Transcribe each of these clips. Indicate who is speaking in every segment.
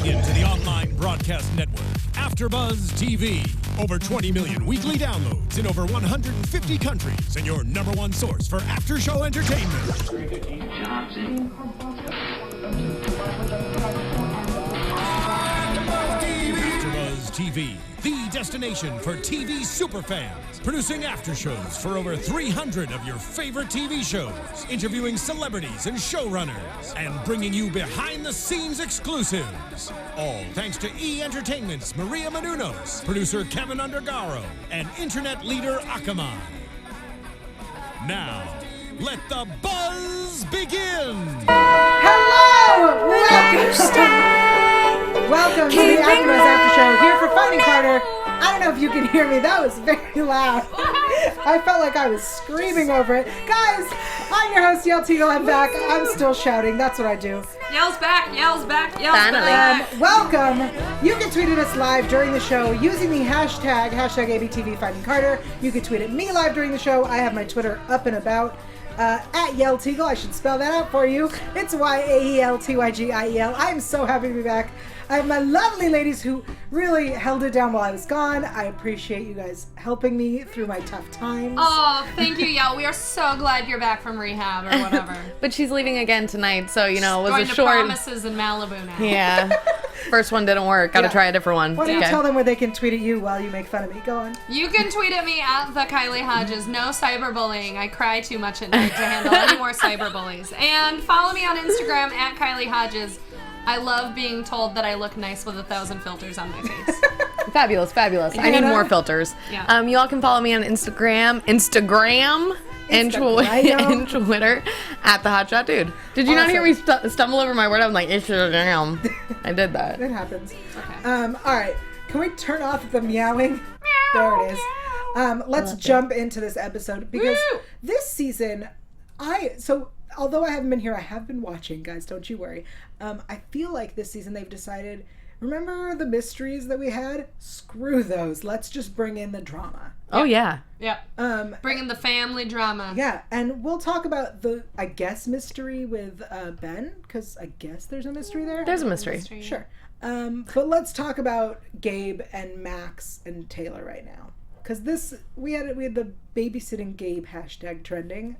Speaker 1: into the online broadcast network, AFTERBUZZ TV. Over 20 million weekly downloads in over 150 countries, and your #1 source for after-show entertainment. AFTERBUZZ TV, the destination for TV superfans. Producing after-shows for over 300 of your favorite TV shows. Interviewing celebrities and showrunners. And bringing you behind-the-scenes exclusives. All thanks to E! Entertainment's Maria Menounos, producer Kevin Undergaro, and internet leader Akamai. Now, let the buzz begin!
Speaker 2: Hello! Welcome to the AFTERBUZZ After Show here for Finding Carter. I don't know if you can hear me. That was very loud. I felt like I was screaming over it. Guys, I'm your host, Yael Tygiel. I'm back. I'm still shouting. That's what I do.
Speaker 3: Yael's back. Yael's back. Yael's back.
Speaker 2: Welcome. You can tweet at us live during the show using the hashtag ABTV Finding Carter. You can tweet at me live during the show. I have my Twitter up and about. At Yael Tygiel. I should spell that out for you. It's YAELTYGIEL. I'm so happy to be back. I have my lovely ladies who really held it down while I was gone. I appreciate you guys helping me through my tough times.
Speaker 3: Oh, thank you, Yael. We are so glad you're back from rehab or whatever.
Speaker 4: But she's leaving again tonight, so, you know, it was
Speaker 3: going
Speaker 4: a
Speaker 3: to
Speaker 4: short...
Speaker 3: Promises in Malibu now.
Speaker 4: Yeah. First one didn't work. Gotta try a different one.
Speaker 2: Why don't you tell them where they can tweet at you while you make fun of me? Go on.
Speaker 3: You can tweet at me at the Kylie Hodges. No cyberbullying. I cry too much at night to handle any more cyberbullies. And follow me on Instagram at Kylie Hodges. I love being told that I look nice with 1,000 filters on my face.
Speaker 4: Fabulous, fabulous. I need more filters.
Speaker 3: Yeah.
Speaker 4: You all can follow me on Instagram, and Twitter at the Hotshot Dude. Did you not hear me stumble over my word? I'm like, Instagram. I did that.
Speaker 2: It happens.
Speaker 3: Okay.
Speaker 2: All right. Can we turn off the meowing? There it is. Let's jump into this episode because this season, although I haven't been here, I have been watching, guys. Don't you worry. I feel like this season they've decided, remember the mysteries that we had? Screw those. Let's just bring in the drama.
Speaker 4: Oh, yeah.
Speaker 3: Yeah. Bring in the family drama.
Speaker 2: Yeah, and we'll talk about the, I guess, mystery with Ben, because I guess there's a mystery there.
Speaker 4: There's a mystery.
Speaker 2: Sure. But let's talk about Gabe and Max and Taylor right now. Because we had the babysitting Gabe hashtag trending.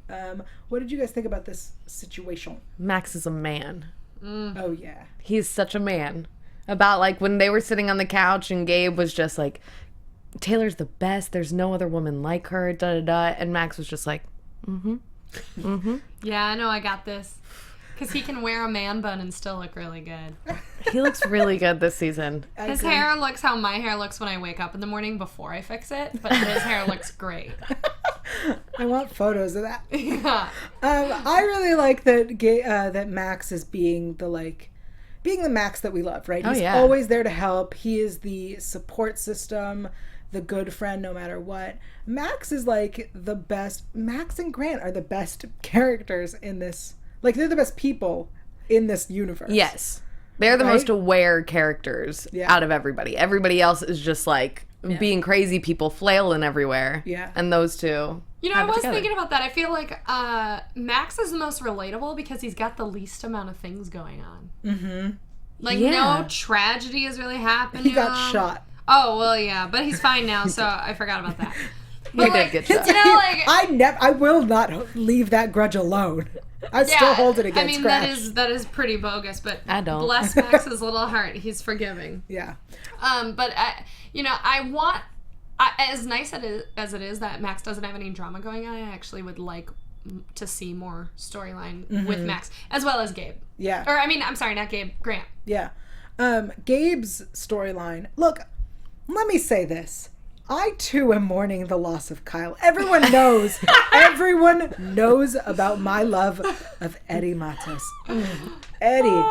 Speaker 2: What did you guys think about this situation?
Speaker 4: Max is a man.
Speaker 2: Oh, yeah.
Speaker 4: He's such a man. About, like, when they were sitting on the couch and Gabe was just like, Taylor's the best. There's no other woman like her, da-da-da. And Max was just like,
Speaker 3: Yeah, I know I got this. Because he can wear a man bun and still look really good.
Speaker 4: He looks really good this season.
Speaker 3: His hair looks how my hair looks when I wake up in the morning before I fix it, but his hair looks great.
Speaker 2: I want photos of that.
Speaker 3: Yeah.
Speaker 2: I really like that Max is being the Max that we love, right? He's always there to help. He is the support system, the good friend no matter what. Max is like the best. Max and Grant are the best characters in this. Like, they're the best people in this universe.
Speaker 4: Yes. They're the most aware characters out of everybody. Everybody else is just, like, being crazy people flailing everywhere. Yeah. And those two.
Speaker 3: You know, I was thinking about that. I feel like Max is the most relatable because he's got the least amount of things going on. Mm-hmm. Like, no tragedy is really happening.
Speaker 2: He got shot.
Speaker 3: Oh, well, yeah. But he's fine now, so I forgot about that.
Speaker 4: He did get shot.
Speaker 3: You know, like,
Speaker 2: I will not leave that grudge alone. I still hold it against Crash.
Speaker 3: that is pretty bogus, but
Speaker 4: I don't.
Speaker 3: Bless Max's little heart. He's forgiving.
Speaker 2: Yeah.
Speaker 3: But I want, as nice as it is that Max doesn't have any drama going on, I actually would like to see more storyline with Max, as well as Gabe.
Speaker 2: Yeah.
Speaker 3: Or, I mean, I'm sorry, not Gabe, Grant.
Speaker 2: Yeah. Gabe's storyline. Look, let me say this. I, too, am mourning the loss of Kyle. Everyone knows about my love of Eddie Matos. Eddie.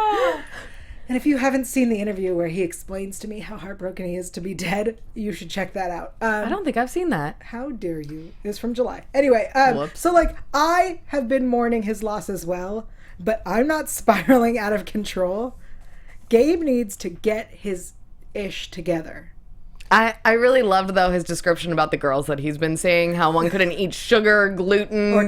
Speaker 2: And if you haven't seen the interview where he explains to me how heartbroken he is to be dead, you should check that out.
Speaker 4: I don't think I've seen that.
Speaker 2: How dare you? It was from July. Anyway, so, I have been mourning his loss as well, but I'm not spiraling out of control. Gabe needs to get his ish together.
Speaker 4: I really loved, though, his description about the girls that he's been seeing, how one couldn't eat sugar, gluten,
Speaker 2: or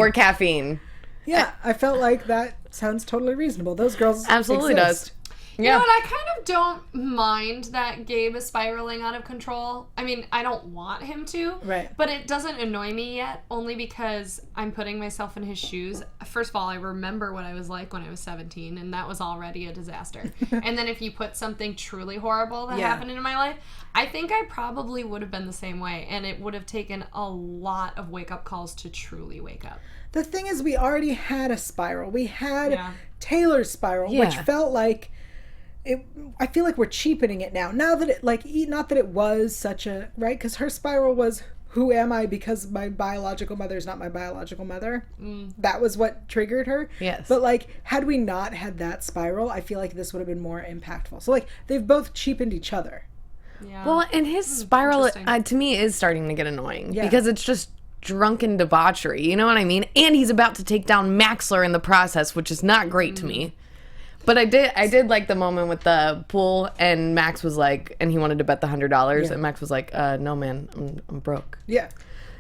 Speaker 2: caffeine.
Speaker 4: Yeah,
Speaker 2: I felt like that sounds totally reasonable. Those girls
Speaker 4: absolutely
Speaker 2: exist.
Speaker 4: does.
Speaker 3: You know what? I kind of don't mind that Gabe is spiraling out of control. I mean, I don't want him to.
Speaker 2: Right.
Speaker 3: But it doesn't annoy me yet, only because I'm putting myself in his shoes. First of all, I remember what I was like when I was 17, and that was already a disaster. And then if you put something truly horrible that happened in my life, I think I probably would have been the same way, and it would have taken a lot of wake-up calls to truly wake up.
Speaker 2: The thing is, we already had a spiral. We had Taylor's spiral, which felt like it. I feel like we're cheapening it now. Now that it, like, not that it was such a, right? Because her spiral was, who am I because my biological mother is not my biological mother. That was what triggered her.
Speaker 4: Yes.
Speaker 2: But, like, had we not had that spiral, I feel like this would have been more impactful. So, like, they've both cheapened each other.
Speaker 3: Yeah.
Speaker 4: Well, and his spiral, to me, is starting to get annoying. Because it's just drunken debauchery, you know what I mean? And he's about to take down Maxler in the process, which is not great to me. But I did like the moment with the pool, and Max was like, and he wanted to bet the $100, and Max was like, no man, I'm broke.
Speaker 2: Yeah.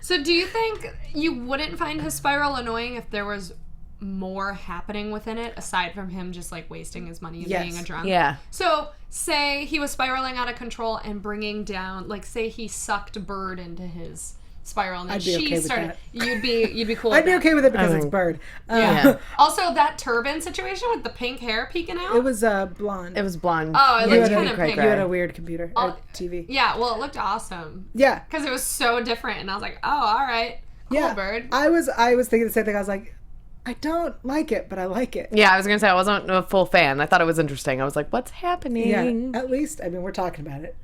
Speaker 3: So do you think you wouldn't find his spiral annoying if there was more happening within it, aside from him just, like, wasting his money and being a drunk?
Speaker 4: Yeah.
Speaker 3: So say he was spiraling out of control and bringing down, like, say he sucked Bird into his spiral, and then
Speaker 2: I'd be okay with
Speaker 3: started.
Speaker 2: that.
Speaker 3: You'd be cool.
Speaker 2: I'd
Speaker 3: with
Speaker 2: be
Speaker 3: that.
Speaker 2: okay with it because it's Bird.
Speaker 3: Also, that turban situation with the pink hair peeking out.
Speaker 2: It was blonde.
Speaker 4: It was blonde.
Speaker 3: Oh, it looked kind of
Speaker 4: cray
Speaker 3: pink.
Speaker 2: You had a weird computer or TV.
Speaker 3: Yeah, well, it looked awesome.
Speaker 2: Yeah.
Speaker 3: Because it was so different, and I was like, oh, all right, cool, Bird.
Speaker 2: I was thinking the same thing. I was like, I don't like it, but I like it.
Speaker 4: Yeah, I was going to say I wasn't a full fan. I thought it was interesting. I was like, what's happening?
Speaker 2: Yeah, at least, I mean, we're talking about it.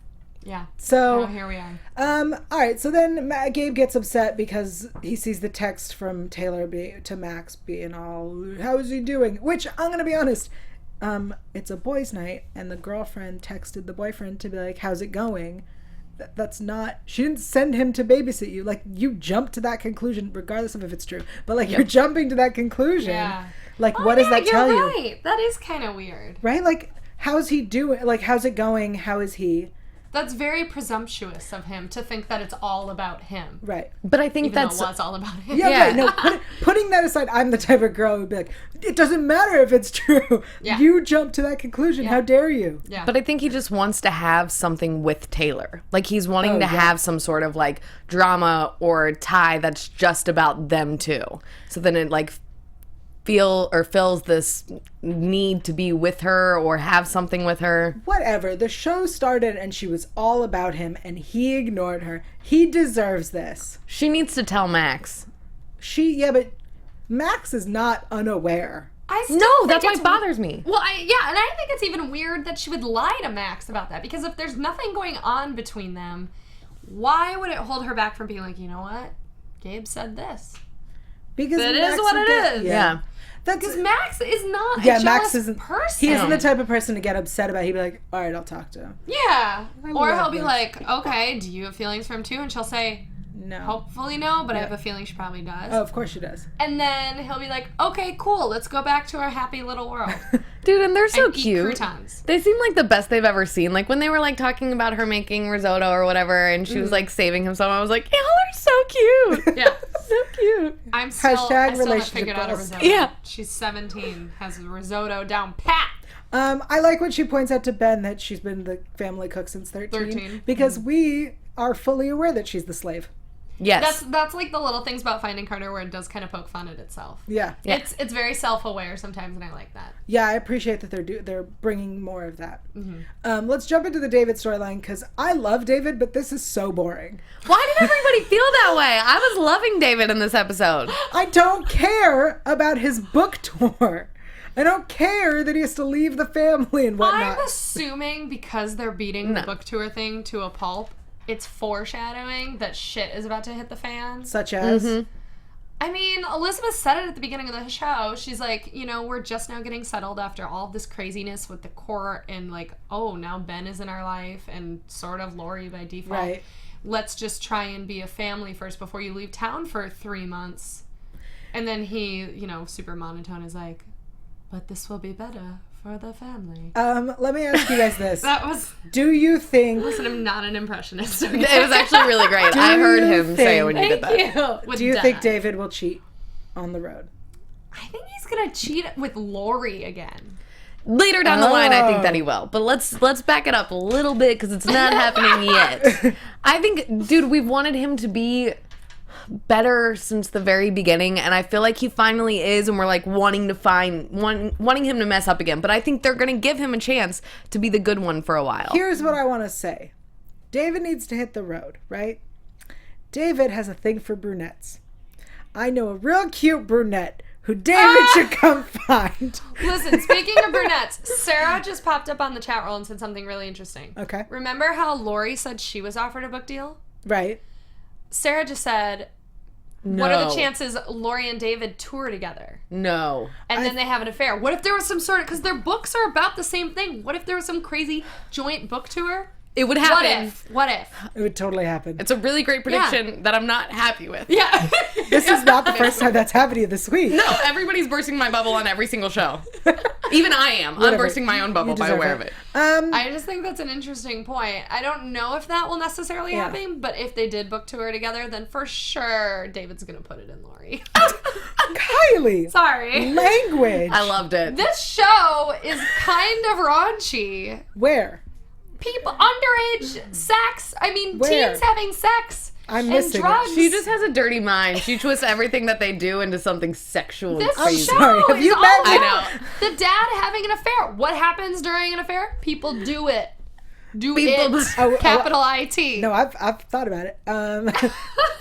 Speaker 3: Yeah.
Speaker 2: So,
Speaker 3: here we are.
Speaker 2: All right, so then Gabe gets upset because he sees the text from Taylor to Max being all, how is he doing? Which, I'm going to be honest, it's a boys' night, and the girlfriend texted the boyfriend to be like, how's it going? That's not, she didn't send him to babysit you. Like, you jumped to that conclusion, regardless of if it's true. But, like, you're jumping to that conclusion.
Speaker 3: Yeah.
Speaker 2: Like, what does that tell you?
Speaker 3: Right. That is kind of weird.
Speaker 2: Right? Like, how's he doing? Like, how's it going? How is he?
Speaker 3: That's very presumptuous of him to think that it's all about him.
Speaker 2: Right.
Speaker 4: But I think
Speaker 3: Even
Speaker 4: that's...
Speaker 3: though it was all about him.
Speaker 2: Yeah, right. No, putting that aside, I'm the type of girl who'd be like, it doesn't matter if it's true.
Speaker 3: Yeah.
Speaker 2: You jumped to that conclusion. How dare you?
Speaker 3: Yeah.
Speaker 4: But I think he just wants to have something with Taylor. Like, he's wanting to have some sort of, like, drama or tie that's just about them two. So then it, like, fills this need to be with her or have something with her.
Speaker 2: Whatever. The show started and she was all about him and he ignored her. He deserves this.
Speaker 4: She needs to tell Max.
Speaker 2: But Max is not unaware.
Speaker 4: No, that's why it bothers me.
Speaker 3: Well, and I think it's even weird that she would lie to Max about that, because if there's nothing going on between them, why would it hold her back from being like, you know what? Gabe said this.
Speaker 2: Because
Speaker 3: That
Speaker 2: Max
Speaker 3: is what
Speaker 2: would
Speaker 3: it is.
Speaker 4: Yeah.
Speaker 3: Because Max is not a jealous
Speaker 2: Max isn't
Speaker 3: person.
Speaker 2: He isn't the type of person to get upset about. He'd be like, all right, I'll talk to him.
Speaker 3: Yeah. Or
Speaker 2: love
Speaker 3: he'll be
Speaker 2: this.
Speaker 3: like, okay, do you have feelings for him too? And she'll say,
Speaker 2: No.
Speaker 3: hopefully no, but I have a feeling she probably does.
Speaker 2: Oh, of course she does.
Speaker 3: And then he'll be like, okay, cool, let's go back to our happy little world.
Speaker 4: Dude, and they're so
Speaker 3: and
Speaker 4: cute.
Speaker 3: Eat croutons.
Speaker 4: They seem like the best they've ever seen. Like, when they were, like, talking about her making risotto or whatever, and she was, like, saving him some, I was like, y'all are so cute.
Speaker 3: Yeah.
Speaker 4: So cute.
Speaker 3: I still haven't
Speaker 2: relationship
Speaker 3: figured out a
Speaker 2: goals.
Speaker 3: risotto.
Speaker 4: Yeah.
Speaker 3: She's 17, has a risotto down pat.
Speaker 2: I like when she points out to Ben that she's been the family cook since 13. Because we are fully aware that she's the slave.
Speaker 4: Yes.
Speaker 3: That's like the little things about Finding Carter where it does kind of poke fun at itself.
Speaker 2: Yeah.
Speaker 3: It's very self-aware sometimes, and I like that.
Speaker 2: Yeah, I appreciate that they're bringing more of that. Let's jump into the David storyline, because I love David, but this is so boring.
Speaker 4: Why did everybody feel that way? I was loving David in this episode.
Speaker 2: I don't care about his book tour. I don't care that he has to leave the family and whatnot.
Speaker 3: I'm assuming because they're beating the book tour thing to a pulp, it's foreshadowing that shit is about to hit the fan.
Speaker 2: Such as?
Speaker 3: I mean, Elizabeth said it at the beginning of the show. She's like, we're just now getting settled after all this craziness with the court, and like, oh, now Ben is in our life and sort of Lori by default.
Speaker 2: Right.
Speaker 3: Let's just try and be a family first before you leave town for 3 months. And then he, super monotone is like, but this will be better for the family.
Speaker 2: Let me ask you guys this.
Speaker 3: That was...
Speaker 2: Do you think...
Speaker 3: Listen, I'm not an impressionist. Okay?
Speaker 4: It was actually really great. I heard him say it when you did that.
Speaker 3: Thank you.
Speaker 2: Do you think David will cheat on the road?
Speaker 3: I think he's going to cheat with Lori again.
Speaker 4: Later down the line, I think that he will. But let's back it up a little bit because it's not happening yet. I think, dude, we've wanted him to be better since the very beginning, and I feel like he finally is, and we're like wanting him to mess up again. But I think they're going to give him a chance to be the good one for a while.
Speaker 2: Here's what I want to say. David needs to hit the road, right? David has a thing for brunettes. I know a real cute brunette who David should come find.
Speaker 3: Listen, speaking of brunettes, Sarah just popped up on the chat roll and said something really interesting.
Speaker 2: Okay.
Speaker 3: Remember how Lori said she was offered a book deal?
Speaker 2: Right.
Speaker 3: Sarah just said, what are the chances Lori and David tour together?
Speaker 4: No.
Speaker 3: And then they have an affair. What if there was some sort of... Because their books are about the same thing. What if there was some crazy joint book tour?
Speaker 4: It would happen.
Speaker 3: What if?
Speaker 2: It would totally happen.
Speaker 4: It's a really great prediction that I'm not happy with.
Speaker 3: Yeah.
Speaker 2: This is not the first time that's happening this week.
Speaker 4: No, everybody's bursting my bubble on every single show. Even I am.
Speaker 2: Whatever.
Speaker 4: I'm bursting my own bubble by aware of it.
Speaker 3: I just think that's an interesting point. I don't know if that will necessarily happen, but if they did book tour together, then for sure David's going to put it in Lori.
Speaker 2: Kylie.
Speaker 3: Sorry.
Speaker 2: Language.
Speaker 4: I loved it.
Speaker 3: This show is kind of raunchy.
Speaker 2: Where?
Speaker 3: People, underage sex. I mean,
Speaker 2: Where?
Speaker 3: teens having sex.
Speaker 2: I'm
Speaker 3: and
Speaker 2: missing it.
Speaker 3: drugs.
Speaker 4: She just has a dirty mind. She twists everything that they do into something sexual and
Speaker 3: This
Speaker 4: crazy.
Speaker 3: show
Speaker 2: sorry, have
Speaker 3: is
Speaker 2: you
Speaker 3: all
Speaker 2: met
Speaker 4: me?
Speaker 3: about the dad having an affair. What happens during an affair? People do it. Capital IT.
Speaker 2: No, I've thought about it.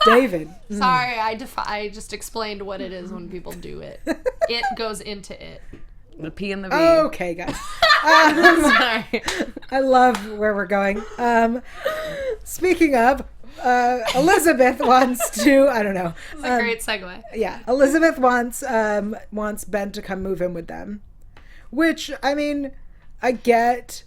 Speaker 2: David.
Speaker 3: Sorry, I just explained what it is when people do it. It goes into it.
Speaker 4: The P and the V.
Speaker 2: Okay, guys.
Speaker 4: Sorry.
Speaker 2: I love where we're going. Speaking of, Elizabeth wants to, I don't know.
Speaker 3: It's a great segue.
Speaker 2: Yeah, Elizabeth wants Ben to come move in with them. Which, I mean, I get.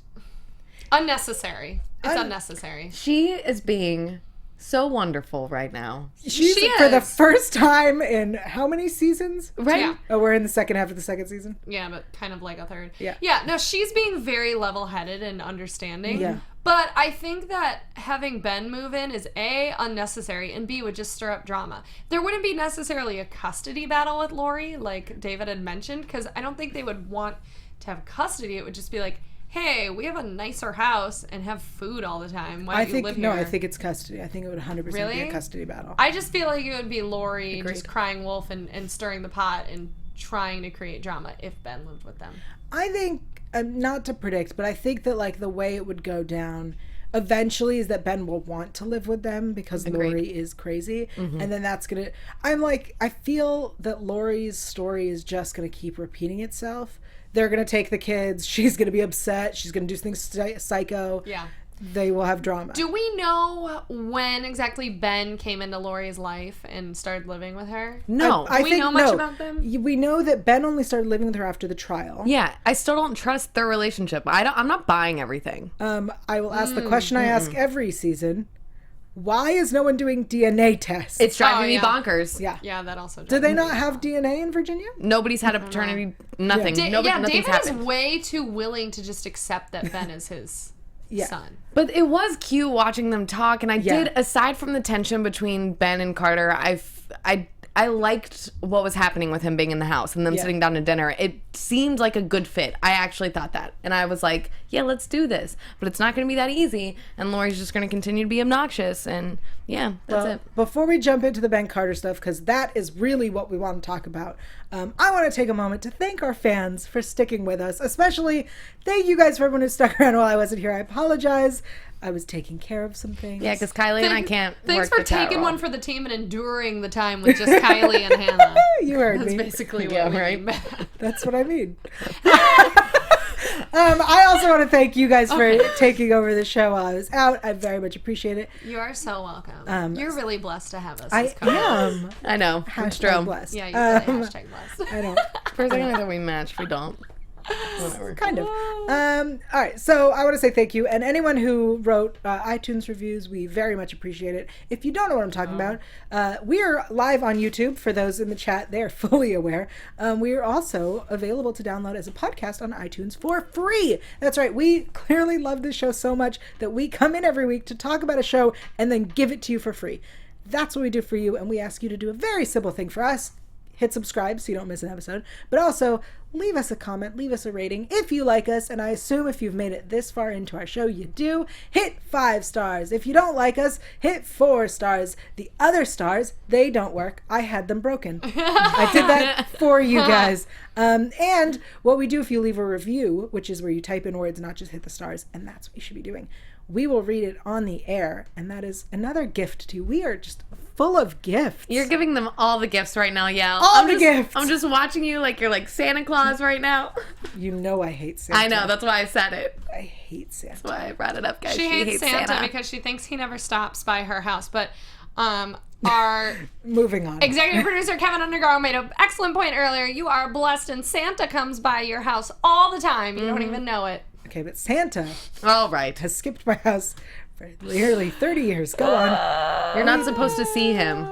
Speaker 3: Unnecessary. It's unnecessary.
Speaker 4: She is being so wonderful right now.
Speaker 2: She's
Speaker 3: She
Speaker 2: for the
Speaker 3: is.
Speaker 2: first time in how many seasons?
Speaker 4: Right?
Speaker 3: Yeah.
Speaker 2: Oh, we're in the second half of the second season.
Speaker 3: Yeah, but kind of like a third.
Speaker 2: Yeah.
Speaker 3: Yeah, no, she's being very level-headed and understanding.
Speaker 2: Yeah.
Speaker 3: But I think that having Ben move in is A, unnecessary, and B, would just stir up drama. There wouldn't be necessarily a custody battle with Lori, like David had mentioned, because I don't think they would want to have custody. It would just be like, hey, we have a nicer house and have food all the time. Why don't you live here?
Speaker 2: I think it's custody. I think it would 100% be
Speaker 3: Really?
Speaker 2: a custody battle.
Speaker 3: I just feel like it would be Lori
Speaker 4: Agreed.
Speaker 3: just crying wolf and stirring the pot and trying to create drama if Ben lived with them.
Speaker 2: I think, not to predict, but I think that like the way it would go down eventually is that Ben will want to live with them because
Speaker 4: Agreed.
Speaker 2: Lori is crazy. And then that's going to, I feel that Lori's story is just going to keep repeating itself. They're going to take the kids. She's going to be upset. She's going to do things psycho.
Speaker 3: Yeah.
Speaker 2: They will have drama.
Speaker 3: Do we know when exactly Ben came into Lori's life and started living with her?
Speaker 4: No.
Speaker 3: Do we know much about them?
Speaker 2: We know that Ben only started living with her after the trial.
Speaker 4: Yeah, I still don't trust their relationship. I'm not buying everything.
Speaker 2: I will ask the question I ask every season. Why is no one doing DNA tests?
Speaker 4: It's driving me
Speaker 3: yeah.
Speaker 4: bonkers.
Speaker 2: Yeah.
Speaker 3: Yeah, that also.
Speaker 2: Do they not have DNA in Virginia?
Speaker 4: Nobody's had a paternity. Nothing. Nothing's
Speaker 3: David
Speaker 4: happened.
Speaker 3: is way too willing to just accept that Ben is his
Speaker 2: Yeah.
Speaker 3: son.
Speaker 4: But it was cute watching them talk, and I
Speaker 2: Yeah.
Speaker 4: did. Aside from the tension between Ben and Carter, I liked what was happening with him being in the house and them sitting down to dinner. It seemed like a good fit. I actually thought that, and I was like, yeah, let's do this. But it's not going to be that easy, and Lori's just going to continue to be obnoxious, and yeah, that's it.
Speaker 2: Before we jump into the Ben Carter stuff, because that is really what we want to talk about, I want to take a moment to thank our fans for sticking with us. Especially, thank you guys for everyone who stuck around while I wasn't here. I apologize. I was taking care of some things.
Speaker 4: Yeah, because Kylie and I can't.
Speaker 3: Thanks
Speaker 4: work
Speaker 3: for
Speaker 4: the chat
Speaker 3: taking
Speaker 4: roll.
Speaker 3: one for the team and enduring the time with just Kylie and Hannah.
Speaker 2: You heard
Speaker 3: That's
Speaker 2: me.
Speaker 3: basically
Speaker 4: Yeah,
Speaker 3: what we
Speaker 4: right.
Speaker 3: mean.
Speaker 2: That's what I mean. I also want to thank you guys for taking over the show while I was out. I very much appreciate it.
Speaker 3: You are so welcome. You're really blessed to have us.
Speaker 2: I
Speaker 3: as co-hosts.
Speaker 2: am.
Speaker 4: I know.
Speaker 2: Hashtag blessed.
Speaker 3: Yeah, you really hashtag blessed.
Speaker 2: I know.
Speaker 4: For a second, I thought we matched. We don't. Whatever.
Speaker 2: Kind of. All right. So I want to say thank you. And anyone who wrote iTunes reviews, we very much appreciate it. If you don't know what I'm talking about, we are live on YouTube. For those in the chat, they are fully aware. We are also available to download as a podcast on iTunes for free. That's right. We clearly love this show so much that we come in every week to talk about a show and then give it to you for free. That's what we do for you. And we ask you to do a very simple thing for us. hit subscribe so you don't miss an episode. But also, leave us a comment, leave us a rating if you like us. And I assume if you've made it this far into our show, you do. Hit 5 stars. If you don't like us, hit 4 stars. The other stars, they don't work. I had them broken. I did that for you guys. And what we do if you leave a review, which is where you type in words, not just hit the stars, and that's what you should be doing. We will read it on the air, and that is another gift to you. We are just full of gifts.
Speaker 4: You're giving them all the gifts right now, Yael.
Speaker 2: All the gifts.
Speaker 4: I'm just watching you like you're like Santa Claus right now.
Speaker 2: You know I hate Santa.
Speaker 4: I know, that's why I said it.
Speaker 2: I hate Santa.
Speaker 4: That's why I brought it up, guys.
Speaker 3: She hates Santa because she thinks he never stops by her house. But our
Speaker 2: moving on.
Speaker 3: Executive producer Kevin Undergaro made an excellent point earlier. You are blessed, and Santa comes by your house all the time. You don't even know it.
Speaker 2: Okay, but Santa
Speaker 4: all right
Speaker 2: has skipped my house for nearly 30 years. Go on.
Speaker 4: You're not supposed to see him.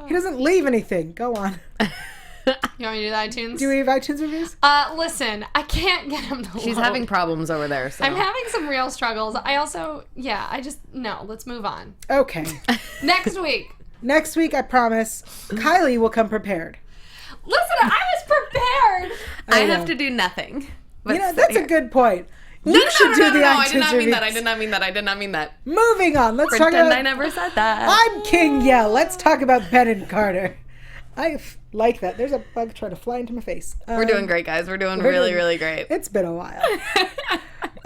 Speaker 2: He doesn't leave anything. Go on.
Speaker 3: You want me to do the iTunes?
Speaker 2: Do we have iTunes reviews?
Speaker 3: Listen, I can't get him to
Speaker 4: She's
Speaker 3: load.
Speaker 4: having problems over there. So.
Speaker 3: I'm having some real struggles. I also, no, let's move on.
Speaker 2: Okay.
Speaker 3: Next week.
Speaker 2: Next week, I promise, Kylie will come prepared.
Speaker 3: Listen, I was prepared.
Speaker 4: I have to do nothing.
Speaker 2: You know, that's a good point.
Speaker 4: No,
Speaker 2: I did not mean
Speaker 4: that. I did not mean that.
Speaker 2: Moving on. Let's talk
Speaker 4: Pretend
Speaker 2: about...
Speaker 4: I never said that.
Speaker 2: I'm King Yael. Let's talk about Ben and Carter. I like that. There's a bug trying to fly into my face.
Speaker 4: We're doing great, guys. We're doing really great.
Speaker 2: It's been a while.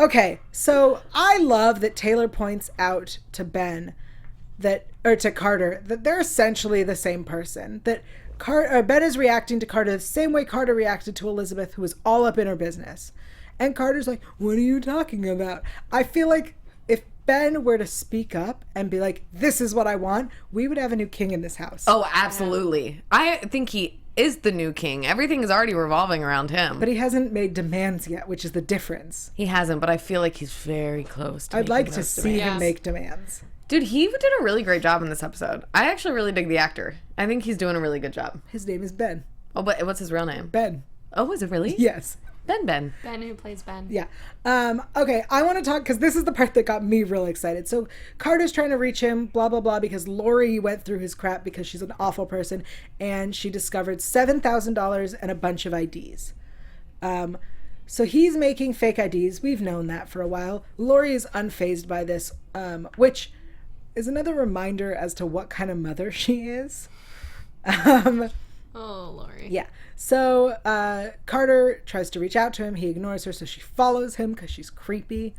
Speaker 2: Okay, so I love that Taylor points out to Ben to Carter that they're essentially the same person. That Ben is reacting to Carter the same way Carter reacted to Elizabeth, who was all up in her business. And Carter's like, what are you talking about? I feel like if Ben were to speak up and be like, this is what I want, we would have a new king in this house.
Speaker 4: Oh, absolutely. I think he is the new king. Everything is already revolving around him.
Speaker 2: But he hasn't made demands yet, which is the difference.
Speaker 4: He hasn't, but I feel like he's very close to
Speaker 2: I'd like to
Speaker 4: those
Speaker 2: see
Speaker 4: demands.
Speaker 2: him make demands.
Speaker 4: Dude, he did a really great job in this episode. I actually really dig the actor. I think he's doing a really good job.
Speaker 2: His name is Ben.
Speaker 4: Oh, but what's his real name?
Speaker 2: Ben.
Speaker 4: Oh, is it really?
Speaker 2: Yes.
Speaker 4: Ben.
Speaker 3: Ben, who plays Ben.
Speaker 2: Yeah. Okay, I want to talk, because this is the part that got me real excited. So Carter's trying to reach him, blah, blah, blah, because Lori went through his crap because she's an awful person, and she discovered $7,000 and a bunch of IDs. So he's making fake IDs. We've known that for a while. Lori is unfazed by this, which is another reminder as to what kind of mother she is.
Speaker 3: Oh, Lori.
Speaker 2: Yeah. So Carter tries to reach out to him. He ignores her, so she follows him because she's creepy.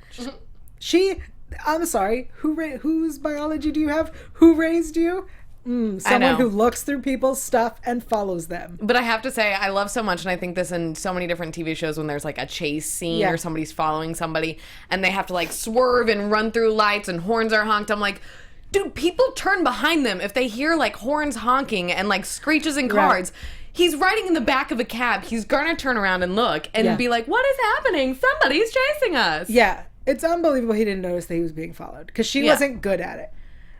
Speaker 2: I'm sorry. Whose biology do you have? Who raised you? Someone who looks through people's stuff and follows them.
Speaker 4: But I have to say, I love so much, and I think this in so many different TV shows when there's like a chase scene or somebody's following somebody and they have to like swerve and run through lights and horns are honked. I'm like, dude, people turn behind them if they hear like horns honking and like screeches in cars. Right. He's riding in the back of a cab. He's gonna turn around and look and be like, what is happening? Somebody's chasing us.
Speaker 2: Yeah. It's unbelievable he didn't notice that he was being followed because she wasn't good at it.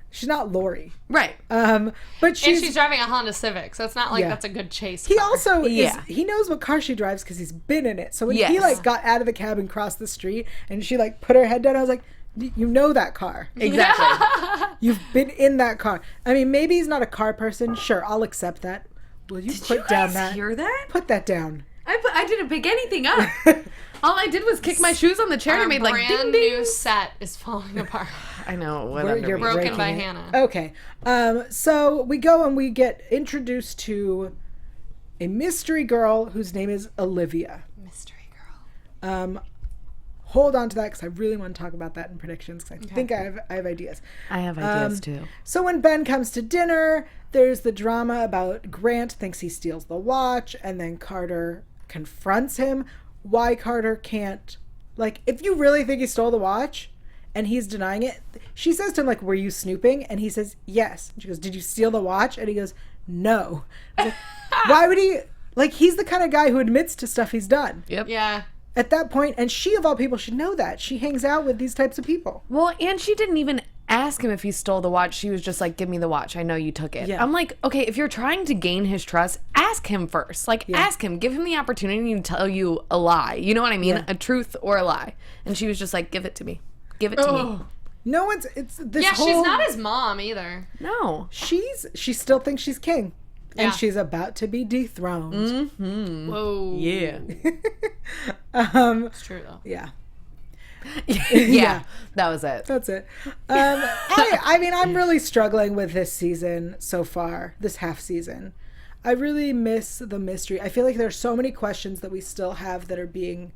Speaker 2: She's not Lori.
Speaker 4: Right.
Speaker 2: But
Speaker 3: she's driving a Honda Civic, so it's not like that's a good chase car.
Speaker 2: He also he knows what car she drives because he's been in it. So when he like got out of the cab and crossed the street and she like put her head down, I was like, you know that car.
Speaker 4: Exactly.
Speaker 2: You've been in that car. I mean, maybe he's not a car person. Sure, I'll accept that. Will you put down that?
Speaker 4: Hear that?
Speaker 2: Put that down.
Speaker 4: I didn't pick anything up. All I did was kick my shoes on the chair and it made like ding ding.
Speaker 3: Brand new set is falling apart.
Speaker 4: I know.
Speaker 2: You're
Speaker 3: broken by Hannah.
Speaker 2: Okay. So we go and we get introduced to a mystery girl whose name is Olivia.
Speaker 3: Mystery girl.
Speaker 2: Hold on to that because I really want to talk about that in predictions because I think I have ideas.
Speaker 4: I have ideas too.
Speaker 2: So when Ben comes to dinner, there's the drama about Grant thinks he steals the watch, and then Carter confronts him. Why Carter can't, like, if you really think he stole the watch and he's denying it, she says to him, like, were you snooping? And he says, yes. And she goes, did you steal the watch? And he goes, no. Like, why would he, like, he's the kind of guy who admits to stuff he's done.
Speaker 4: Yep.
Speaker 3: Yeah.
Speaker 2: At that point, and she of all people should know that. She hangs out with these types of people.
Speaker 4: Well, and she didn't even ask him if he stole the watch. She was just like, give me the watch. I know you took it. Yeah. I'm like, okay, if you're trying to gain his trust, ask him first. Like, ask him. Give him the opportunity to tell you a lie. You know what I mean? Yeah. A truth or a lie. And she was just like, give it to me. Give it to me.
Speaker 2: No one's, it's this
Speaker 3: she's not his mom either.
Speaker 4: No.
Speaker 2: She still thinks she's king. and she's about to be dethroned.
Speaker 4: Mm-hmm.
Speaker 3: Whoa.
Speaker 4: Yeah.
Speaker 3: It's true, though.
Speaker 2: Yeah.
Speaker 4: Yeah. That was it.
Speaker 2: That's it. I mean, I'm really struggling with this season so far, this half season. I really miss the mystery. I feel like there's so many questions that we still have that are being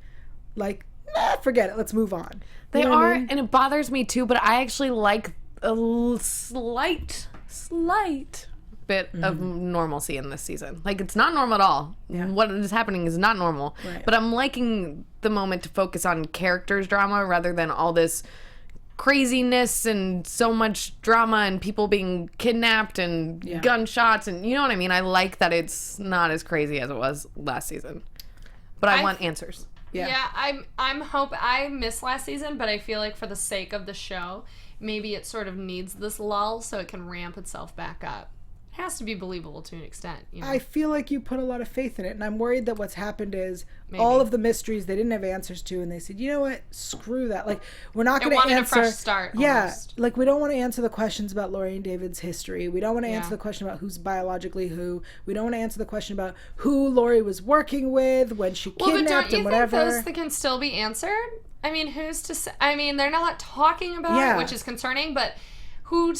Speaker 2: like, forget it. Let's move on.
Speaker 4: They are, and it bothers me too, but I actually like a slight bit of normalcy in this season. Like, it's not normal at all. Yeah. What is happening is not normal. Right. But I'm liking the moment to focus on characters' drama rather than all this craziness and so much drama and people being kidnapped and gunshots and you know what I mean. I like that it's not as crazy as it was last season, but I want answers.
Speaker 3: I missed last season, but I feel like for the sake of the show, maybe it sort of needs this lull so it can ramp itself back up. It has to be believable to an extent. You know?
Speaker 2: I feel like you put a lot of faith in it, and I'm worried that what's happened is all of the mysteries they didn't have answers to, and they said, you know what, screw that. Like, we're not going to answer.
Speaker 3: A fresh start.
Speaker 2: Yeah,
Speaker 3: almost.
Speaker 2: like we don't want to answer the questions about Lori and David's history. We don't want to answer the question about who's biologically who. We don't want to answer the question about who Lori was working with when she kidnapped and whatever.
Speaker 3: Think those can still be answered? I mean, who's to say? I mean, they're not talking about it, which is concerning, but who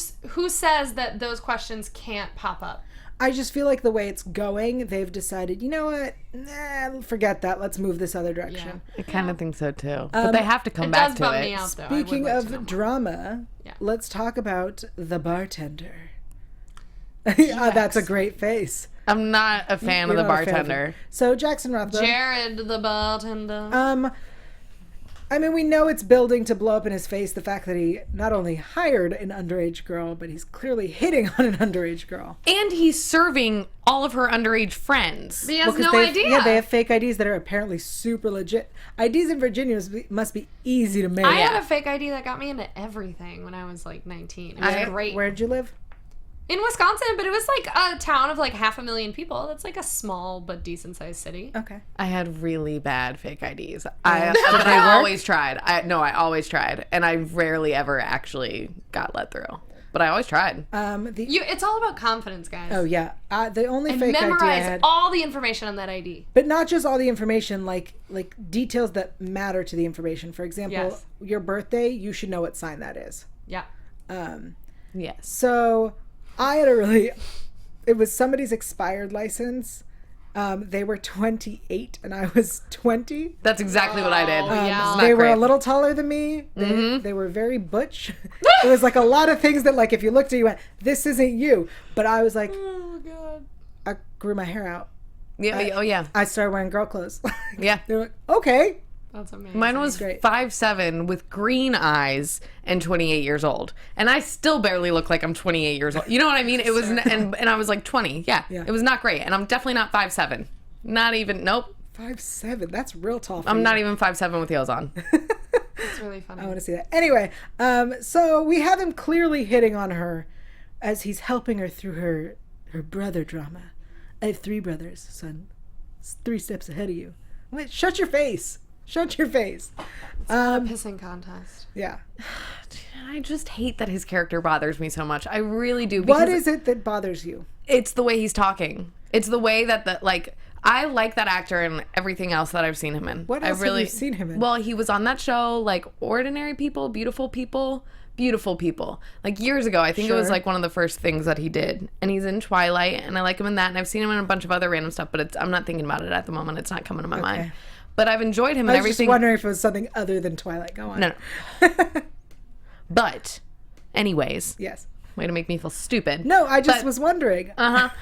Speaker 3: says that those questions can't pop up?
Speaker 2: I just feel like the way it's going, they've decided, you know what? Forget that. Let's move this other direction.
Speaker 4: I kind of think so too. But they have to come back to it.
Speaker 3: It does bum me out, though.
Speaker 2: Speaking of drama, let's talk about the bartender. That's a great face.
Speaker 4: I'm not a fan of the bartender.
Speaker 2: So Jackson Rothko.
Speaker 3: Jared the bartender.
Speaker 2: I mean, we know it's building to blow up in his face the fact that he not only hired an underage girl, but he's clearly hitting on an underage girl.
Speaker 4: And he's serving all of her underage friends.
Speaker 3: He has no idea.
Speaker 2: Yeah, they have fake IDs that are apparently super legit. IDs in Virginia must be easy to make.
Speaker 3: I had a fake ID that got me into everything when I was like 19. It was great.
Speaker 2: Where'd you live?
Speaker 3: In Wisconsin, but it was like a town of like 500,000 people. That's like a small but decent sized city.
Speaker 2: Okay.
Speaker 4: I had really bad fake IDs. I always tried. I always tried. And I rarely ever actually got let through. But I always tried.
Speaker 3: It's all about confidence, guys.
Speaker 2: Oh, yeah. The only fake ID I
Speaker 3: memorize
Speaker 2: had...
Speaker 3: all the information on that ID.
Speaker 2: But not just all the information, like details that matter to the information. For example, your birthday, you should know what sign that is.
Speaker 3: Yeah.
Speaker 4: Yes.
Speaker 2: So... I had it was somebody's expired license. They were 28 and I was 20.
Speaker 4: That's exactly what I did.
Speaker 2: They were a little taller than me. They were very butch. It was like a lot of things that like if you looked at you went, this isn't you. But I was like, oh God. I grew my hair out.
Speaker 4: Yeah.
Speaker 2: I started wearing girl clothes.
Speaker 4: Yeah.
Speaker 2: They were like, okay.
Speaker 3: That's amazing.
Speaker 4: Mine was 5'7" with green eyes and 28 years old. And I still barely look like I'm 28 years old. You know what I mean? It was, and I was like 20. Yeah. It was not great. And I'm definitely not 5'7". Not even, nope.
Speaker 2: 5'7", that's real tall for
Speaker 4: I'm
Speaker 2: you.
Speaker 4: not even 5'7" with heels on.
Speaker 3: That's really funny.
Speaker 2: I want to see that. Anyway, so we have him clearly hitting on her as he's helping her through her brother drama. I have 3 brothers, son. 3 steps ahead of you. Wait, shut your face. Shut your face.
Speaker 3: It's not a pissing contest.
Speaker 2: Yeah.
Speaker 4: I just hate that his character bothers me so much. I really do.
Speaker 2: What is it that bothers you?
Speaker 4: It's the way he's talking. It's the way that I like that actor and everything else that I've seen him in.
Speaker 2: What else have you seen him in?
Speaker 4: Well, he was on that show, like Ordinary People, Beautiful People. Like years ago. I think it was like one of the first things that he did. And he's in Twilight, and I like him in that. And I've seen him in a bunch of other random stuff, but I'm not thinking about it at the moment. It's not coming to my mind. But I've enjoyed him in everything. I was just
Speaker 2: wondering if it was something other than Twilight. Go on.
Speaker 4: No. But, anyways.
Speaker 2: Yes.
Speaker 4: Way to make me feel stupid.
Speaker 2: No, I just was wondering.
Speaker 4: But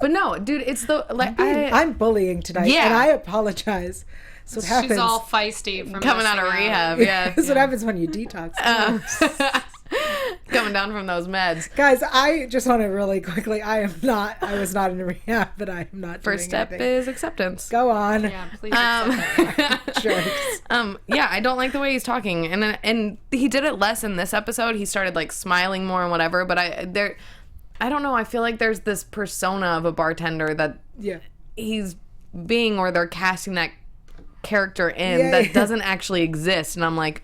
Speaker 4: no, dude, it's the like
Speaker 2: I'm bullying tonight, and I apologize. So what happens?
Speaker 3: She's all feisty from
Speaker 4: coming out of rehab. Yeah.
Speaker 2: That's what happens when you detox.
Speaker 4: Coming down from those meds.
Speaker 2: Guys, I just want to really quickly, I was not in rehab, but I am not
Speaker 4: First
Speaker 2: doing
Speaker 4: step is acceptance.
Speaker 2: Go on.
Speaker 3: Yeah, please accept
Speaker 2: Jerks.
Speaker 4: Yeah, I don't like the way he's talking. And he did it less in this episode. He started like smiling more and whatever, but I don't know, I feel like there's this persona of a bartender that he's being, or they're casting that character in that doesn't actually exist. And I'm like,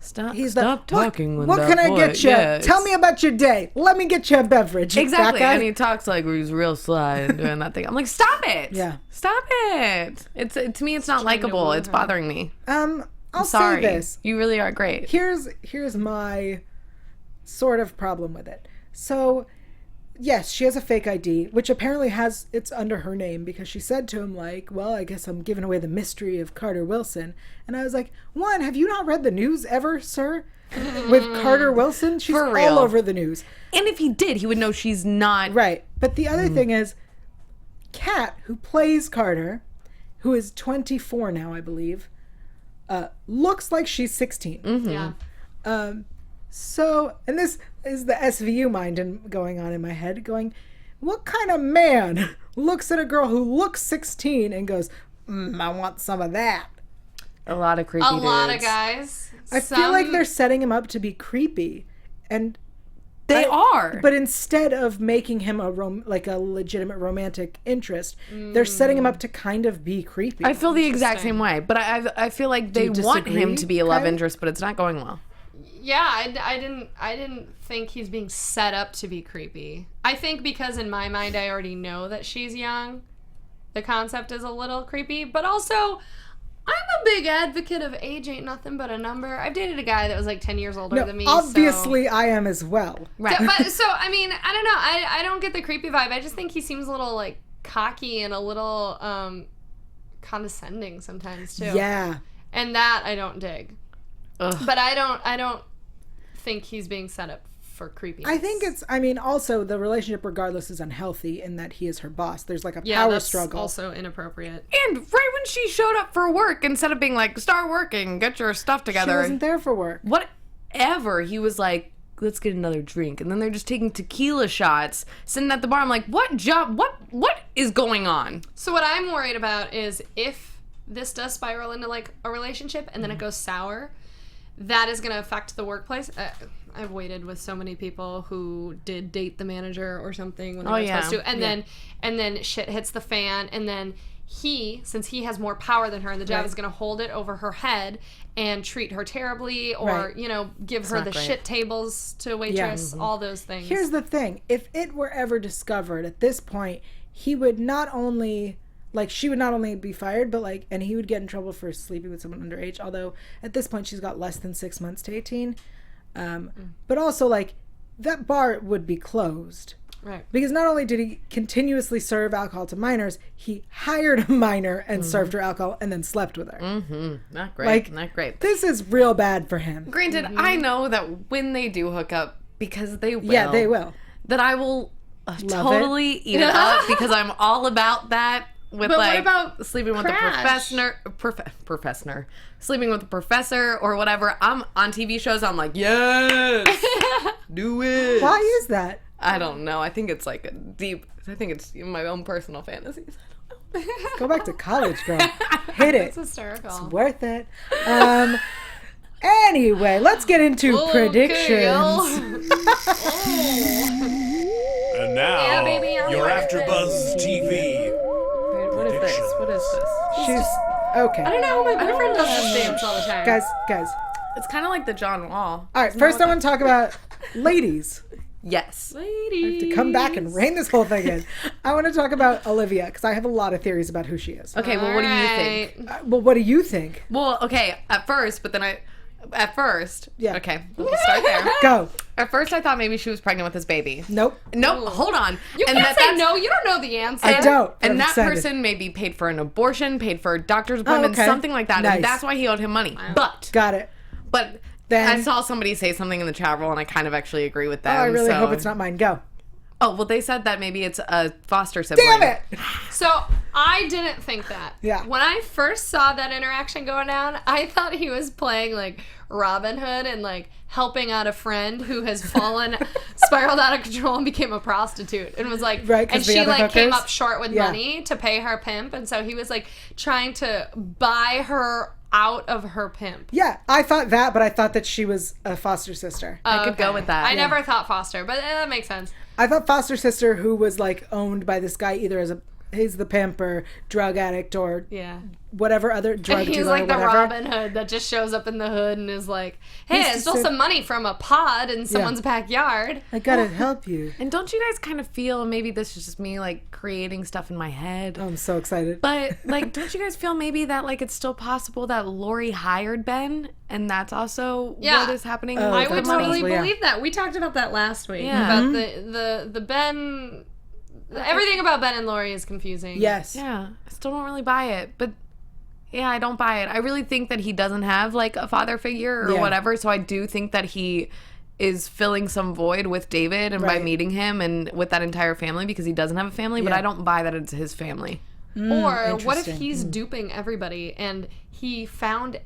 Speaker 4: Stop talking with
Speaker 2: what
Speaker 4: that
Speaker 2: can I
Speaker 4: boy.
Speaker 2: get you?
Speaker 4: Yeah,
Speaker 2: Tell me about your day. Let me get you a beverage.
Speaker 4: Exactly.
Speaker 2: That guy.
Speaker 4: And he talks like he's real sly and doing that thing. I'm like, stop it.
Speaker 2: Yeah.
Speaker 4: Stop it. It's to me, it's not likable. It's bothering me.
Speaker 2: I'll
Speaker 4: Sorry.
Speaker 2: say this.
Speaker 4: You really are great.
Speaker 2: Here's my sort of problem with it. So, yes, she has a fake ID, which apparently it's under her name because she said to him, like, well, I guess I'm giving away the mystery of Carter Wilson. And I was like, one, have you not read the news ever, sir? With Carter Wilson? She's
Speaker 4: For real.
Speaker 2: all over the news.
Speaker 4: And if he did, he would know she's not.
Speaker 2: Right. But the other thing is, Kat, who plays Carter, who is 24 now, I believe, looks like she's 16.
Speaker 3: Yeah.
Speaker 2: So, and this is the SVU mind going on in my head, going, what kind of man looks at a girl who looks 16 and goes, I want some of that?
Speaker 4: A lot of creepy
Speaker 3: A
Speaker 4: dudes.
Speaker 3: lot of guys.
Speaker 2: I feel like they're setting him up to be creepy. And
Speaker 4: They are.
Speaker 2: But instead of making him a legitimate romantic interest, they're setting him up to kind of be creepy.
Speaker 4: I feel the exact same way. But I feel like they want him to be a love interest, but it's not going well.
Speaker 3: Yeah, I didn't think he's being set up to be creepy. I think because in my mind I already know that she's young, the concept is a little creepy. But also, I'm a big advocate of age ain't nothing but a number. I've dated a guy that was like 10 years older than me.
Speaker 2: Obviously, I am as well.
Speaker 4: Right.
Speaker 3: So I mean, I don't know. I don't get the creepy vibe. I just think he seems a little like cocky and a little condescending sometimes too.
Speaker 2: Yeah.
Speaker 3: And that I don't dig.
Speaker 4: Ugh.
Speaker 3: But I don't think he's being set up for creepiness.
Speaker 2: I think also the relationship regardless is unhealthy in that he is her boss. There's like a
Speaker 3: yeah,
Speaker 2: power
Speaker 3: that's
Speaker 2: struggle.
Speaker 3: also inappropriate.
Speaker 4: And right when she showed up for work, instead of being like, start working, get your stuff together.
Speaker 2: She wasn't there for work.
Speaker 4: Whatever. He was like, let's get another drink. And then they're just taking tequila shots, sitting at the bar. I'm like, what is going on?
Speaker 3: So what I'm worried about is if this does spiral into like a relationship and then it goes sour, that is going to affect the workplace. I've waited with so many people who did date the manager or something when they were supposed to, and then shit hits the fan, and then since he has more power than her in the job, is going to hold it over her head and treat her terribly, or give her the shit tables to waitress, all those things.
Speaker 2: Here's the thing: if it were ever discovered at this point, he would not only. Like, she would not only be fired, but, like, and he would get in trouble for sleeping with someone underage. Although, at this point, she's got less than 6 months to 18. But also, like, that bar would be closed.
Speaker 3: Right.
Speaker 2: Because not only did he continuously serve alcohol to minors, he hired a minor and served her alcohol and then slept with her.
Speaker 4: Mm-hmm. Not great.
Speaker 2: Like,
Speaker 4: not great.
Speaker 2: This is real bad for him.
Speaker 4: Granted, I know that when they do hook up, because they will.
Speaker 2: Yeah, they will.
Speaker 4: That I will totally eat it up because I'm all about that. With
Speaker 3: but
Speaker 4: like
Speaker 3: what about
Speaker 4: sleeping with
Speaker 3: Crash?
Speaker 4: professor, sleeping with a professor or whatever. I'm on TV shows. I'm like, yes, do it.
Speaker 2: Why is that?
Speaker 4: I don't know. I think it's like I think it's my own personal fantasies. I don't know.
Speaker 2: Go back to college, girl. Hit it.
Speaker 3: It's hysterical.
Speaker 2: It's worth it. Anyway, let's get into predictions.
Speaker 1: And now,
Speaker 3: Yeah, baby, I'm
Speaker 1: your
Speaker 3: worth it.
Speaker 1: AfterBuzz TV.
Speaker 4: What is this? What is this?
Speaker 2: She's okay.
Speaker 3: I don't know. My boyfriend does this dance all the time.
Speaker 2: Guys.
Speaker 4: It's kind of like the John Wall.
Speaker 2: All right, first I want to talk about ladies.
Speaker 4: Yes.
Speaker 3: Ladies.
Speaker 2: To come back and rein this whole thing in. I want to talk about Olivia because I have a lot of theories about who she is.
Speaker 4: Okay. Well, what do you think?
Speaker 2: Well, what do you think?
Speaker 4: Well, okay. At first,
Speaker 2: Yeah.
Speaker 4: Okay. We'll start there.
Speaker 2: Go.
Speaker 4: At first, I thought maybe she was pregnant with his baby.
Speaker 2: Nope.
Speaker 4: Nope. Hold on.
Speaker 3: You can't say no. You don't know the answer.
Speaker 2: I don't.
Speaker 4: And
Speaker 2: I'm
Speaker 4: that
Speaker 2: excited.
Speaker 4: person maybe paid for an abortion, paid for a doctor's appointment,
Speaker 2: okay.
Speaker 4: something like that.
Speaker 2: Nice.
Speaker 4: And that's why he owed him money. But
Speaker 2: Got it. Then
Speaker 4: I saw somebody say something in the chat room, and I kind of actually agree with them.
Speaker 2: I really hope it's not mine. Go.
Speaker 4: Oh, well, they said that maybe it's a foster sibling.
Speaker 2: Damn it!
Speaker 3: So I didn't think that.
Speaker 2: Yeah.
Speaker 3: When I first saw that interaction going down, I thought he was playing like Robin Hood and like helping out a friend who has spiraled out of control and became a prostitute, and was like,
Speaker 2: Right, 'cause
Speaker 3: and
Speaker 2: the
Speaker 3: she
Speaker 2: other
Speaker 3: like came
Speaker 2: hookers?
Speaker 3: up short with
Speaker 2: Yeah.
Speaker 3: money to pay her pimp, and so he was like trying to buy her out of her pimp.
Speaker 2: Yeah, I thought that, but I thought that she was a foster sister.
Speaker 4: I could go with that.
Speaker 3: I never thought foster, but that makes sense.
Speaker 2: I thought foster sister who was like owned by this guy either as he's the pimper, drug addict, or whatever other drug dealer.
Speaker 3: He's like the
Speaker 2: whatever.
Speaker 3: Robin Hood that just shows up in the hood and is like, hey, I stole some money from a pod in someone's backyard.
Speaker 2: I gotta help you.
Speaker 4: And don't you guys kind of feel, maybe this is just me like creating stuff in my head.
Speaker 2: Oh, I'm so excited.
Speaker 4: But like, don't you guys feel maybe that like it's still possible that Lori hired Ben and that's also what is happening?
Speaker 3: I would totally believe that. We talked about that last week.
Speaker 4: Yeah.
Speaker 3: About the Ben... Everything about Ben and Lori is confusing.
Speaker 2: Yes.
Speaker 4: Yeah. I still don't really buy it. But yeah, I don't buy it. I really think that he doesn't have like a father figure or whatever. So I do think that he is filling some void with David and by meeting him and with that entire family because he doesn't have a family. But I don't buy that it's his family.
Speaker 3: Or what if he's duping everybody and he found...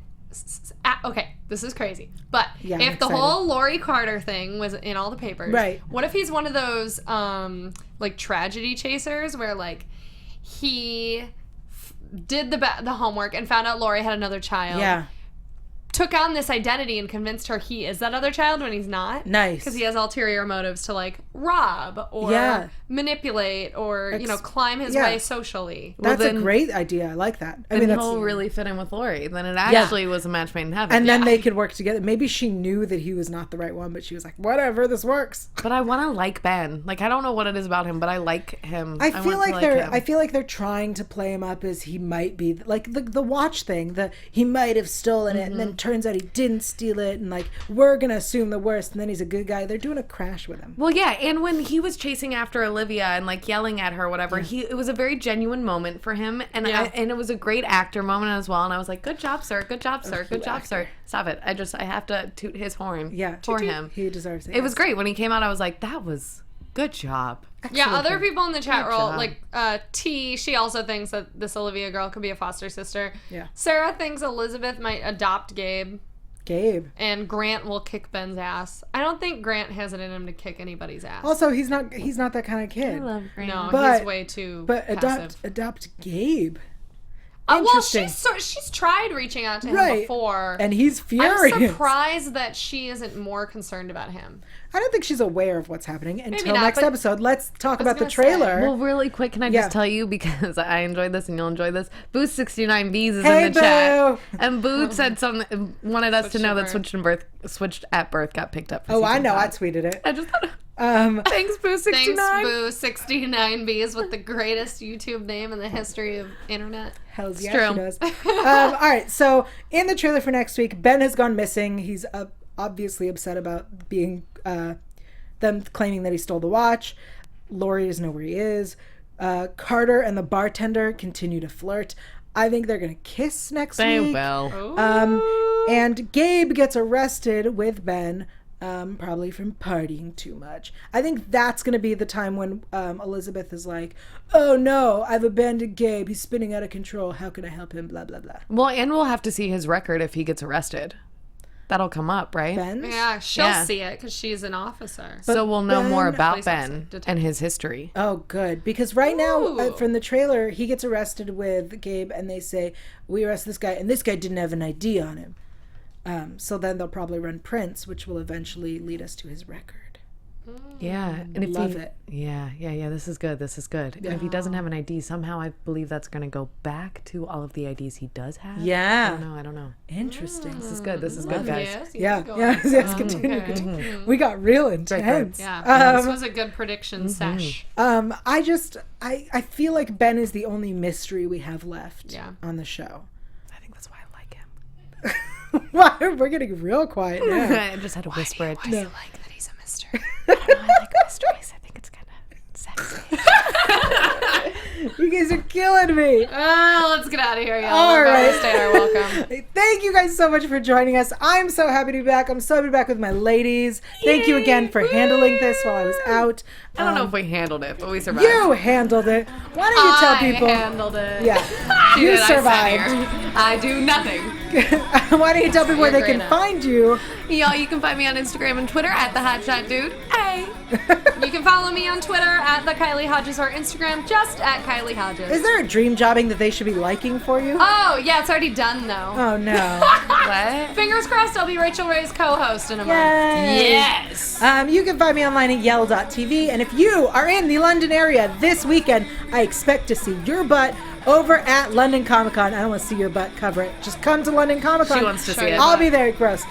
Speaker 3: Okay, this is crazy. But if the whole Lori Carter thing was in all the papers, what if he's one of those like tragedy chasers where like he did the homework and found out Lori had another child, took on this identity and convinced her he is that other child when he's not.
Speaker 2: Nice.
Speaker 3: Because he has ulterior motives to like rob or manipulate or, you know, climb his way socially.
Speaker 2: That's a great idea. I like that. I mean,
Speaker 4: he'll really fit in with Lori. Then it actually was a match made in heaven.
Speaker 2: And then they could work together. Maybe she knew that he was not the right one, but she was like, whatever, this works.
Speaker 4: But I want to like Ben. Like, I don't know what it is about him, but I like him.
Speaker 2: I feel like they're trying to play him up as he might be like the watch thing. He might have stolen it, and then turns out he didn't steal it, and like we're gonna assume the worst, and then he's a good guy. They're doing a crash with him.
Speaker 4: Well, yeah, and when he was chasing after Olivia and like yelling at her, or whatever, it was a very genuine moment for him, and and it was a great actor moment as well. And I was like, good job, sir. Good job, sir. Good job, sir. Stop it. I have to toot his horn. For him.
Speaker 2: He deserves it.
Speaker 4: It was great when he came out. I was like, that was good job.
Speaker 3: Yeah, other people in the chat roll, like T, she also thinks that this Olivia girl could be a foster sister.
Speaker 2: Yeah.
Speaker 3: Sarah thinks Elizabeth might adopt Gabe. And Grant will kick Ben's ass. I don't think Grant has it in him to kick anybody's ass.
Speaker 2: Also, he's not that kind of kid.
Speaker 4: I love Grant.
Speaker 3: No, he's way too passive.
Speaker 2: adopt Gabe.
Speaker 3: Well, she's tried reaching out to him before.
Speaker 2: And he's furious.
Speaker 3: I'm surprised that she isn't more concerned about him.
Speaker 2: I don't think she's aware of what's happening until next episode. Let's talk about the trailer.
Speaker 4: Well, really quick, can I just tell you, because I enjoyed this and you'll enjoy this, Boost69Bs is in the chat. And Boo said something, wanted us to know that Switched at Birth got picked up.
Speaker 2: Oh, I know. I tweeted it.
Speaker 4: I just thought... thanks, Boo69.
Speaker 3: Thanks, Boo69Bs with the greatest YouTube name in the history of internet.
Speaker 2: Hells yeah, she does. All right, so in the trailer for next week, Ben has gone missing. He's obviously upset about being them claiming that he stole the watch. Lori doesn't know where he is. Carter and the bartender continue to flirt. I think they're gonna kiss next week.
Speaker 4: They will.
Speaker 2: And Gabe gets arrested with Ben. Probably from partying too much. I think that's going to be the time when Elizabeth is like, oh no, I've abandoned Gabe. He's spinning out of control. How can I help him? Blah, blah, blah.
Speaker 4: Well, and we'll have to see his record if he gets arrested. That'll come up, right?
Speaker 2: Ben's?
Speaker 3: Yeah, she'll see it because she's an officer.
Speaker 4: So we'll know more about Ben and his history.
Speaker 2: Oh, good. Because right now, from the trailer, he gets arrested with Gabe and they say, we arrest this guy, and this guy didn't have an ID on him. So then they'll probably run prints, which will eventually lead us to his record.
Speaker 4: Yeah. And if
Speaker 2: Love it.
Speaker 4: Yeah. This is good. Yeah. And if he doesn't have an ID, somehow I believe that's going to go back to all of the IDs he does have.
Speaker 2: Yeah.
Speaker 4: I don't know.
Speaker 2: Interesting.
Speaker 4: This is good, guys.
Speaker 2: Yes, continue. We got real intense.
Speaker 3: Yeah. This was a good prediction sesh.
Speaker 2: I feel like Ben is the only mystery we have left on the show.
Speaker 4: I think that's why I like him.
Speaker 2: We're getting real quiet now.
Speaker 4: I just had to whisper it.
Speaker 3: Why do you like that he's a mystery?
Speaker 4: I don't know. I like mysteries. I think it's kind of sexy.
Speaker 2: You guys are killing me.
Speaker 3: Let's get out of here, y'all.
Speaker 2: All right.
Speaker 3: Stay are welcome.
Speaker 2: Thank you guys so much for joining us. I'm so happy to be back. I'm so happy to be back with my ladies. Thank you again for handling this while I was out.
Speaker 4: I don't know if we handled it, but we survived.
Speaker 2: You handled it. Why don't you tell people?
Speaker 3: I handled it.
Speaker 2: Yeah. You survived.
Speaker 3: I do nothing.
Speaker 2: Why don't you tell people where they can find you?
Speaker 4: Y'all, you can find me on Instagram and Twitter at the Hotshot Dude. Hey.
Speaker 3: You can follow me on Twitter at the Kylie Hodges or Instagram just at Kylie Hodges.
Speaker 2: Is there a dream jobbing that they should be liking for you?
Speaker 3: Oh, yeah, it's already done though.
Speaker 2: Oh no.
Speaker 4: What?
Speaker 3: Fingers crossed I'll be Rachel Ray's co-host in a month.
Speaker 4: Yes.
Speaker 2: You can find me online at Yael.tv, and if you are in the London area this weekend, I expect to see your butt over at London Comic Con. I don't want to see your butt, cover it. Just come to London Comic Con.
Speaker 4: She wants to see it.
Speaker 2: I'll be there. Gross.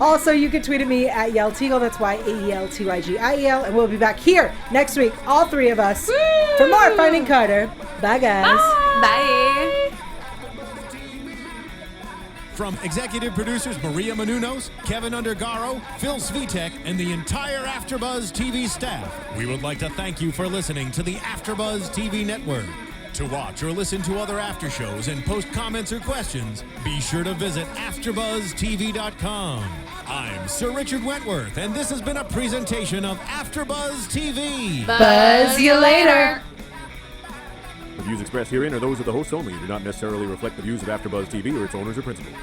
Speaker 2: Also, you can tweet at me at Yael Tygiel. That's YAELTYGIEL. And we'll be back here next week, all three of us, for more Finding Carter. Bye, guys.
Speaker 4: Bye.
Speaker 1: From executive producers Maria Menounos, Kevin Undergaro, Phil Svitek, and the entire AfterBuzz TV staff, we would like to thank you for listening to the AfterBuzz TV network. To watch or listen to other after shows and post comments or questions, be sure to visit AfterBuzzTV.com. I'm Sir Richard Wentworth, and this has been a presentation of AfterBuzz TV.
Speaker 4: Buzz you later.
Speaker 5: The views expressed herein are those of the hosts only and do not necessarily reflect the views of AfterBuzz TV or its owners or principals.